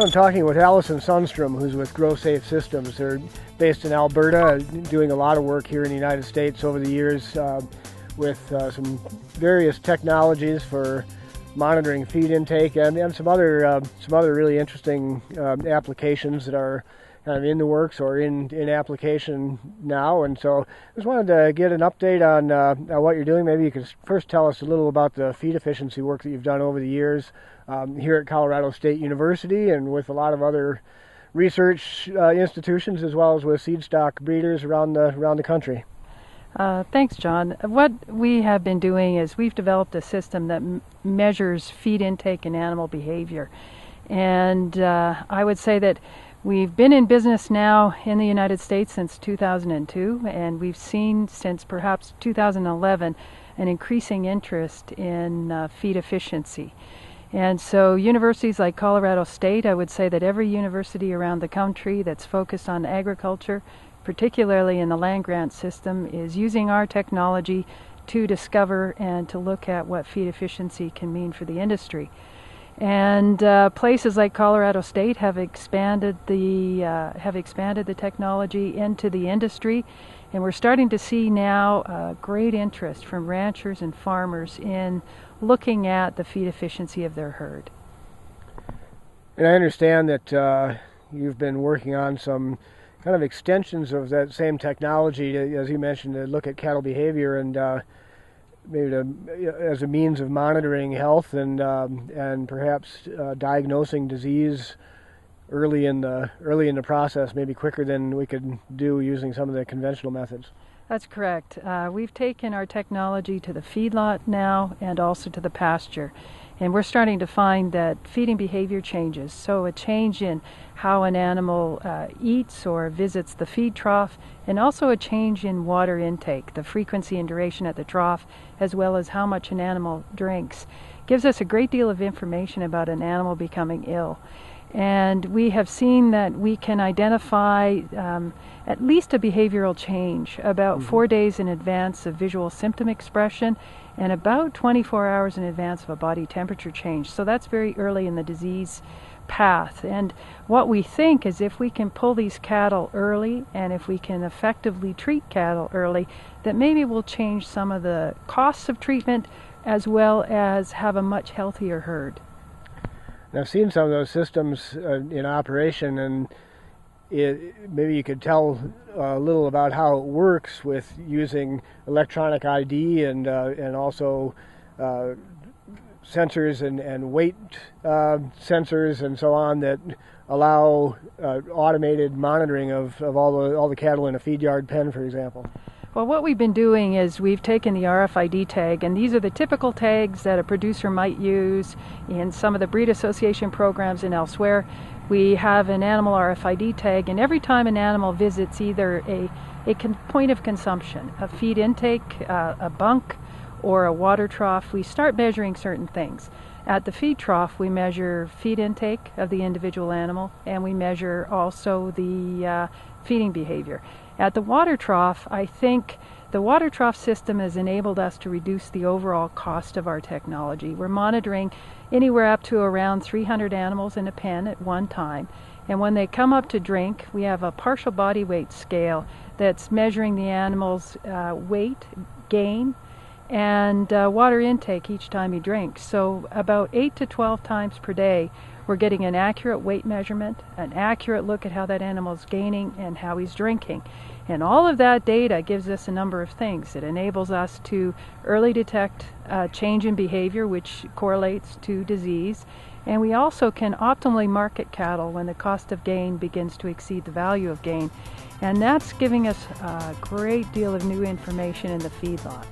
I'm talking with Alison Sunstrum, who's with GrowSafe Systems. They're based in Alberta, doing a lot of work here in the United States over the years with some various technologies for monitoring feed intake and some other really interesting applications that are kind of in the works or in application now. And so I just wanted to get an update on what you're doing. Maybe you could first tell us a little about the feed efficiency work that you've done over the years here at Colorado State University and with a lot of other research institutions, as well as with seed stock breeders around the country. Thanks, John. What we have been doing is we've developed a system that measures feed intake and animal behavior. And I would say that we've been in business now in the United States since 2002, and we've seen since perhaps 2011 an increasing interest in feed efficiency. And so universities like Colorado State, I would say that every university around the country that's focused on agriculture, particularly in the land grant system, is using our technology to discover and to look at what feed efficiency can mean for the industry. And places like Colorado State have expanded the technology into the industry, and we're starting to see now great interest from ranchers and farmers in looking at the feed efficiency of their herd. And I understand that you've been working on some kind of extensions of that same technology, as you mentioned, to look at cattle behavior and maybe as a means of monitoring health and perhaps diagnosing disease early in the process, maybe quicker than we could do using some of the conventional methods. That's correct. We've taken our technology to the feedlot now and also to the pasture. And we're starting to find that feeding behavior changes. So a change in how an animal eats or visits the feed trough, and also a change in water intake, the frequency and duration at the trough, as well as how much an animal drinks, gives us a great deal of information about an animal becoming ill. And we have seen that we can identify at least a behavioral change about 4 days in advance of visual symptom expression and about 24 hours in advance of a body temperature change. So that's very early in the disease path. And what we think is if we can pull these cattle early and if we can effectively treat cattle early, that maybe we'll change some of the costs of treatment as well as have a much healthier herd. And I've seen some of those systems in operation, and maybe you could tell a little about how it works with using electronic ID and also sensors and weight sensors and so on that allow automated monitoring of all the cattle in a feed yard pen, for example. Well, what we've been doing is we've taken the RFID tag, and these are the typical tags that a producer might use in some of the breed association programs and elsewhere. We have an animal RFID tag, and every time an animal visits either a point of consumption, a feed intake, a bunk, or a water trough, we start measuring certain things. At the feed trough, we measure feed intake of the individual animal, and we measure also the feeding behavior. At the water trough, I think the water trough system has enabled us to reduce the overall cost of our technology. We're monitoring anywhere up to around 300 animals in a pen at one time. And when they come up to drink, we have a partial body weight scale that's measuring the animal's weight gain and water intake each time he drinks. So about 8 to 12 times per day, we're getting an accurate weight measurement, an accurate look at how that animal's gaining and how he's drinking. And all of that data gives us a number of things. It enables us to early detect change in behavior, which correlates to disease. And we also can optimally market cattle when the cost of gain begins to exceed the value of gain. And that's giving us a great deal of new information in the feedlot.